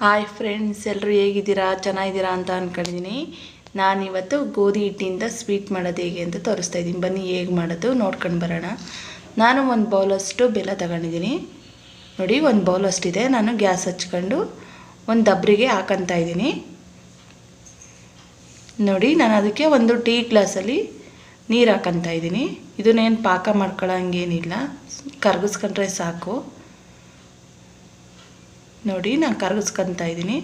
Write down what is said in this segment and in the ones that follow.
Hi friends, ಎಲ್ಲರೂ ಹೇಗಿದ್ದೀರಾ? ಚೆನ್ನಾಗಿದ್ದೀರಾ ಅಂತ ಅಂದ್ಕೊಂಡಿದ್ದೀನಿ. ನಾನಿವತ್ತು ಗೋಧಿ ಹಿಟ್ಟಿಂದ ಸ್ವೀಟ್ ಮಾಡೋದು ಹೇಗೆ ಅಂತ ತೋರಿಸ್ತಾ ಇದ್ದೀನಿ. ಬನ್ನಿ ಹೇಗೆ ಮಾಡೋದು ನೋಡ್ಕೊಂಡು ಬರೋಣ. ನಾನು ಒಂದು ಬೌಲಷ್ಟು ಬೆಲ್ಲ ತಗೊಂಡಿದ್ದೀನಿ. ನೋಡಿ, ಒಂದು ಬೌಲಷ್ಟಿದೆ. ನಾನು ಗ್ಯಾಸ್ ಹಚ್ಕೊಂಡು ಒಂದು ದಬ್ರಿಗೆ ಹಾಕೊತಾ ಇದ್ದೀನಿ. ನೋಡಿ, ನಾನು ಅದಕ್ಕೆ ಒಂದು ಟೀ ಗ್ಲಾಸಲ್ಲಿ ನೀರು ಹಾಕೊತಾ ಇದ್ದೀನಿ. ಇದನ್ನೇನು ಪಾಕ ಮಾಡ್ಕೊಳ್ಳೋಂಗೇನಿಲ್ಲ, ಕರಗಿಸ್ಕೊಂಡ್ರೆ ಸಾಕು. ನೋಡಿ, ನಾನು ಕರಗಿಸ್ಕೊತಾ ಇದ್ದೀನಿ.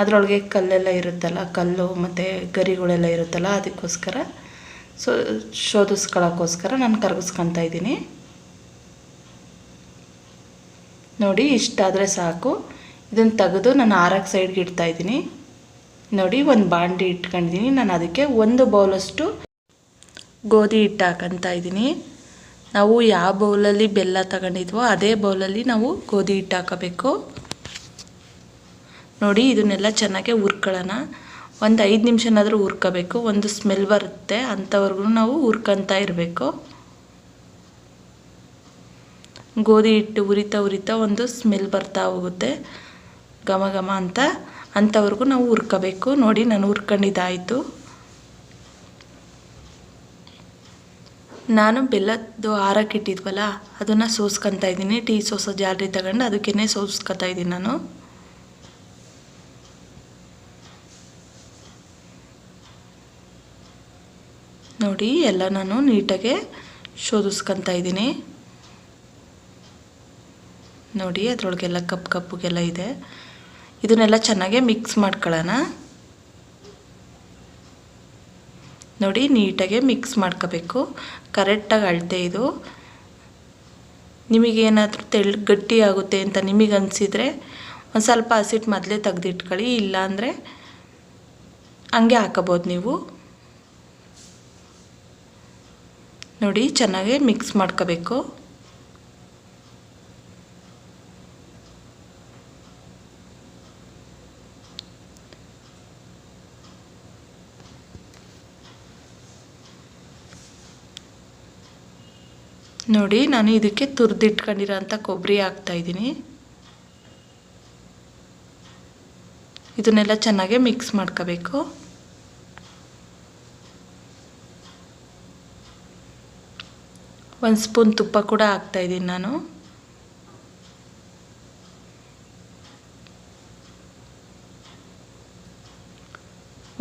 ಅದರೊಳಗೆ ಕಲ್ಲೆಲ್ಲ ಇರುತ್ತಲ್ಲ, ಕಲ್ಲು ಮತ್ತು ಗರಿಗಳೆಲ್ಲ ಇರುತ್ತಲ್ಲ, ಅದಕ್ಕೋಸ್ಕರ ಶೋಧಿಸ್ಕೊಳ್ಳೋಕ್ಕೋಸ್ಕರ ನಾನು ಕರಗಿಸ್ಕೊತಾ ಇದ್ದೀನಿ. ನೋಡಿ, ಇಷ್ಟಾದರೆ ಸಾಕು. ಇದನ್ನು ತೆಗೆದು ನಾನು ಆರಕ್ಕೆ ಸೈಡ್ಗೆ ಇಡ್ತಾಯಿದ್ದೀನಿ. ನೋಡಿ, ಒಂದು ಬಾಂಡಿ ಇಟ್ಕೊಂಡಿದ್ದೀನಿ. ನಾನು ಅದಕ್ಕೆ ಒಂದು ಬೌಲಷ್ಟು ಗೋಧಿ ಹಿಟ್ಟು ಹಾಕೊತಾ ಇದ್ದೀನಿ. ನಾವು ಯಾವ ಬೌಲಲ್ಲಿ ಬೆಲ್ಲ ತಗೊಂಡಿದ್ವೋ ಅದೇ ಬೌಲಲ್ಲಿ ನಾವು ಗೋಧಿ ಹಿಟ್ಟು ಹಾಕೋಬೇಕು. ನೋಡಿ, ಇದನ್ನೆಲ್ಲ ಚೆನ್ನಾಗಿ ಹುರ್ಕೊಳ್ಳೋಣ. ಒಂದು 5 ನಿಮಿಷನಾದರೂ ಹುರ್ಕೋಬೇಕು. ಒಂದು ಸ್ಮೆಲ್ ಬರುತ್ತೆ, ಅಂಥವ್ರಿಗೂ ನಾವು ಹುರ್ಕೊತಾ ಇರಬೇಕು. ಗೋಧಿ ಹಿಟ್ಟು ಉರಿತಾ ಒಂದು ಸ್ಮೆಲ್ ಬರ್ತಾ ಹೋಗುತ್ತೆ, ಘಮ ಘಮ ಅಂತ. ಅಂಥವ್ರಿಗೂ ನಾವು ಹುರ್ಕೋಬೇಕು. ನೋಡಿ, ನಾನು ಹುರ್ಕೊಂಡಿದ್ದಾಯಿತು. ನಾನು ಬೆಲ್ಲದ್ದು ಹಾರಕ್ಕೆ ಇಟ್ಟಿದ್ವಲ್ಲ, ಅದನ್ನು ಸೋಸ್ಕೊತಾ ಇದ್ದೀನಿ. ಟೀ ಸೋಸೋ ಜಾರಿ ತಗೊಂಡು ಅದಕ್ಕೇ ಸೋಸ್ಕೊತಾ ಇದ್ದೀನಿ ನಾನು. ನೋಡಿ, ಎಲ್ಲ ನಾನು ನೀಟಾಗೆ ಶೋಧಿಸ್ಕೊತಾ ಇದ್ದೀನಿ. ನೋಡಿ, ಅದರೊಳಗೆಲ್ಲ ಕಪ್ಪುಗೆಲ್ಲ ಇದೆ. ಇದನ್ನೆಲ್ಲ ಚೆನ್ನಾಗೆ ಮಿಕ್ಸ್ ಮಾಡ್ಕೊಳ್ಳೋಣ. ನೋಡಿ, ನೀಟಾಗೆ ಮಿಕ್ಸ್ ಮಾಡ್ಕೋಬೇಕು. ಕರೆಕ್ಟಾಗಿ ಅಳತೆ ಇದು. ನಿಮಗೇನಾದರೂ ಗಟ್ಟಿ ಆಗುತ್ತೆ ಅಂತ ನಿಮಗೆ ಅನಿಸಿದರೆ ಒಂದು ಸ್ವಲ್ಪ ಹಸಿಟ್ಟು ಮೊದಲೇ ತೆಗೆದಿಟ್ಕೊಳ್ಳಿ. ಇಲ್ಲಾಂದರೆ ಹಂಗೆ ಹಾಕೋಬೋದು ನೀವು. ನೋಡಿ, ಚೆನ್ನಾಗಿ ಮಿಕ್ಸ್ ಮಾಡ್ಕೋಬೇಕು. ನೋಡಿ, ನಾನು ಇದಕ್ಕೆ ತುರಿದಿಟ್ಕೊಂಡಿರೋಂಥ ಕೊಬ್ಬರಿ ಹಾಕ್ತಾಯಿದ್ದೀನಿ. ಇದನ್ನೆಲ್ಲ ಚೆನ್ನಾಗಿ ಮಿಕ್ಸ್ ಮಾಡ್ಕೋಬೇಕು. ಒಂದು ಸ್ಪೂನ್ ತುಪ್ಪ ಕೂಡ ಹಾಕ್ತಾಯಿದ್ದೀನಿ ನಾನು.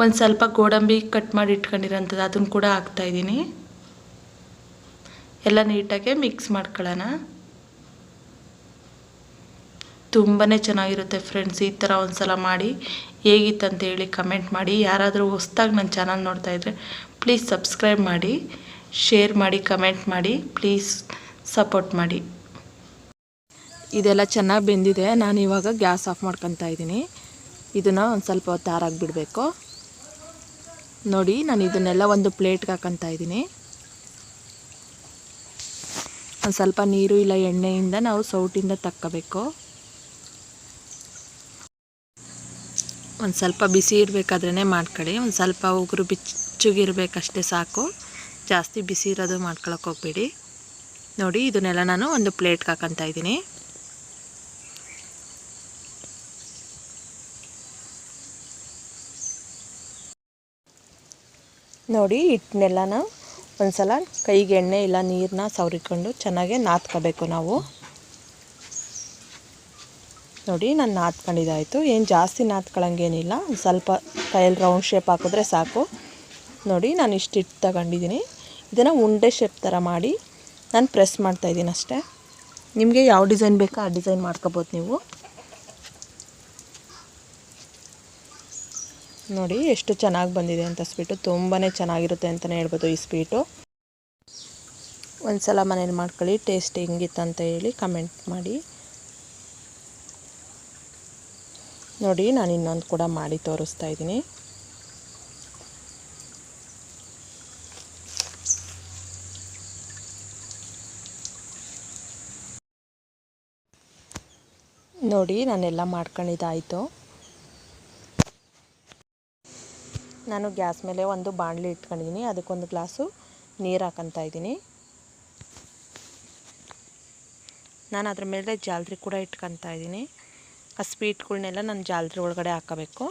ಒಂದು ಸ್ವಲ್ಪ ಗೋಡಂಬಿ ಕಟ್ ಮಾಡಿ ಇಟ್ಕೊಂಡಿರೋಂಥದ್ದು ಅದನ್ನು ಕೂಡ ಹಾಕ್ತಾಯಿದ್ದೀನಿ. ಎಲ್ಲ ನೀಟಾಗೆ ಮಿಕ್ಸ್ ಮಾಡ್ಕೊಳ್ಳೋಣ. ತುಂಬಾ ಚೆನ್ನಾಗಿರುತ್ತೆ ಫ್ರೆಂಡ್ಸ್. ಈ ಥರ ಒಂದು ಸಲ ಮಾಡಿ ಹೇಗಿತ್ತಂತ ಹೇಳಿ ಕಮೆಂಟ್ ಮಾಡಿ. ಯಾರಾದರೂ ಹೊಸ್ದಾಗಿ ನನ್ನ ಚಾನಲ್ ನೋಡ್ತಾಯಿದ್ರೆ ಪ್ಲೀಸ್ ಸಬ್ಸ್ಕ್ರೈಬ್ ಮಾಡಿ, ಶೇರ್ ಮಾಡಿ, ಕಮೆಂಟ್ ಮಾಡಿ, ಪ್ಲೀಸ್ ಸಪೋರ್ಟ್ ಮಾಡಿ. ಇದೆಲ್ಲ ಚೆನ್ನಾಗಿ ಬೆಂದಿದೆ. ನಾನು ಇವಾಗ ಗ್ಯಾಸ್ ಆಫ್ ಮಾಡ್ಕೊತಾ ಇದ್ದೀನಿ. ಇದನ್ನು ಒಂದು ಸ್ವಲ್ಪ ಹೊತ್ತು ಆರಾಗಿ ಬಿಡಬೇಕು. ನೋಡಿ, ನಾನು ಇದನ್ನೆಲ್ಲ ಒಂದು ಪ್ಲೇಟ್ಗೆ ಹಾಕೊತಾ ಇದ್ದೀನಿ. ಒಂದು ಸ್ವಲ್ಪ ನೀರು ಇಲ್ಲ ಎಣ್ಣೆಯಿಂದ ನಾವು ಸೌಟಿಂದ ತಕ್ಕೋಬೇಕು. ಒಂದು ಸ್ವಲ್ಪ ಬಿಸಿ ಇರಬೇಕಾದ್ರೇ ಮಾಡ್ಕೊಳ್ಳಿ. ಒಂದು ಸ್ವಲ್ಪ ಉಗುರು ಬಿಚ್ಚಗಿರ್ಬೇಕಷ್ಟೇ ಸಾಕು. ಜಾಸ್ತಿ ಬಿಸಿ ಇರೋದು ಮಾಡ್ಕೊಳಕ್ಕೆ ಹೋಗಬೇಡಿ. ನೋಡಿ, ಇದನ್ನೆಲ್ಲ ನಾನು ಒಂದು ಪ್ಲೇಟ್ಗೆ ಹಾಕೊತಾ ಇದ್ದೀನಿ. ನೋಡಿ, ಹಿಟ್ಟನ್ನೆಲ್ಲನ ಒಂದು ಸಲ ಕೈಗೆ ಎಣ್ಣೆ ಇಲ್ಲ ನೀರನ್ನ ಸವರಿಕೊಂಡು ಚೆನ್ನಾಗೆ ನಾದ್ಕೋಬೇಕು ನಾವು. ನೋಡಿ, ನಾನು ನಾದ್ಕೊಂಡಿದ್ದಾಯಿತು. ಏನು ಜಾಸ್ತಿ ನಾದ್ಕೊಳ್ಳೋಂಗೇನಿಲ್ಲ. ಒಂದು ಸ್ವಲ್ಪ ಕೈಯಲ್ಲಿ ರೌಂಡ್ ಶೇಪ್ ಹಾಕಿದ್ರೆ ಸಾಕು. ನೋಡಿ, ನಾನು ಇಷ್ಟು ಹಿಟ್ಟು ತಗೊಂಡಿದ್ದೀನಿ. ಇದನ್ನು ಉಂಡೆ ಶೇಪ್ ಥರ ಮಾಡಿ ನಾನು ಪ್ರೆಸ್ ಮಾಡ್ತಾಯಿದ್ದೀನಿ ಅಷ್ಟೇ. ನಿಮಗೆ ಯಾವ ಡಿಸೈನ್ ಬೇಕೋ ಆ ಡಿಸೈನ್ ಮಾಡ್ಕೋಬೋದು ನೀವು. ನೋಡಿ, ಎಷ್ಟು ಚೆನ್ನಾಗಿ ಬಂದಿದೆ ಅಂತ ಸ್ವೀಟು. ತುಂಬಾ ಚೆನ್ನಾಗಿರುತ್ತೆ ಅಂತಲೇ ಹೇಳ್ಬೋದು ಈ ಸ್ವೀಟು. ಒಂದು ಸಲ ಮನೇಲಿ ಮಾಡ್ಕೊಳ್ಳಿ. ಟೇಸ್ಟ್ ಹೆಂಗಿತ್ತು ಅಂತ ಹೇಳಿ ಕಮೆಂಟ್ ಮಾಡಿ. ನೋಡಿ, ನಾನು ಇನ್ನೊಂದು ಕೂಡ ಮಾಡಿ ತೋರಿಸ್ತಾ ಇದ್ದೀನಿ. ನೋಡಿ, ನಾನೆಲ್ಲ ಮಾಡ್ಕೊಂಡಿದ್ದಾಯಿತು. ನಾನು ಗ್ಯಾಸ್ ಮೇಲೆ ಒಂದು ಬಾಣಲಿ ಇಟ್ಕೊಂಡಿದ್ದೀನಿ. ಅದಕ್ಕೊಂದು ಗ್ಲಾಸು ನೀರು ಹಾಕೊತಾ ಇದ್ದೀನಿ. ನಾನು ಅದ್ರ ಮೇಲೆ ಜಾಲರಿ ಕೂಡ ಇಟ್ಕೊತಾ ಇದ್ದೀನಿ. ಆ ಸ್ವೀಟ್ಗಳ್ನೆಲ್ಲ ನಾನು ಜಾಲರಿ ಒಳಗಡೆ ಹಾಕೋಬೇಕು.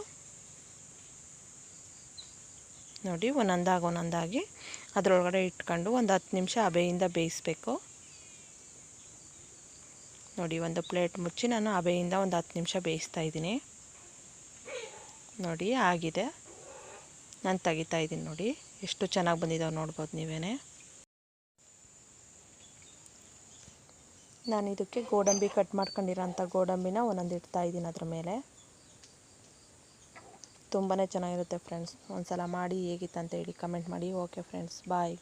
ನೋಡಿ ಒಂದೊಂದಾಗಿ ಅದರೊಳಗಡೆ ಇಟ್ಕೊಂಡು ಒಂದು 10 ನಿಮಿಷ ಹಬೆಯಿಂದ ಬೇಯಿಸಬೇಕು. ನೋಡಿ ಒಂದು ಪ್ಲೇಟ್ ಮುಚ್ಚಿ ನಾನು ಹಬೆಯಿಂದ ಒಂದು 10 ನಿಮಿಷ ಬೇಯಿಸ್ತಾ ಇದ್ದೀನಿ. ನೋಡಿ ಆಗಿದೆ, ನಾನು ತೆಗಿತಾ ಇದ್ದೀನಿ. ನೋಡಿ ಎಷ್ಟು ಚೆನ್ನಾಗಿ ಬಂದಿದ್ದಾವೆ ನೋಡ್ಬೋದು ನೀವೇ. ನಾನು ಇದಕ್ಕೆ ಗೋಡಂಬಿ ಕಟ್ ಮಾಡ್ಕೊಂಡಿರೋಂಥ ಗೋಡಂಬಿನ ಒಂದೊಂದು ಇಡ್ತಾ ಇದ್ದೀನಿ ಅದ್ರ ಮೇಲೆ. ತುಂಬಾ ಚೆನ್ನಾಗಿರುತ್ತೆ ಫ್ರೆಂಡ್ಸ್. ಒಂದು ಸಲ ಮಾಡಿ ಹೇಗಿತ್ತು ಅಂತ ಹೇಳಿ ಕಮೆಂಟ್ ಮಾಡಿ. ಓಕೆ ಫ್ರೆಂಡ್ಸ್, ಬಾಯ್.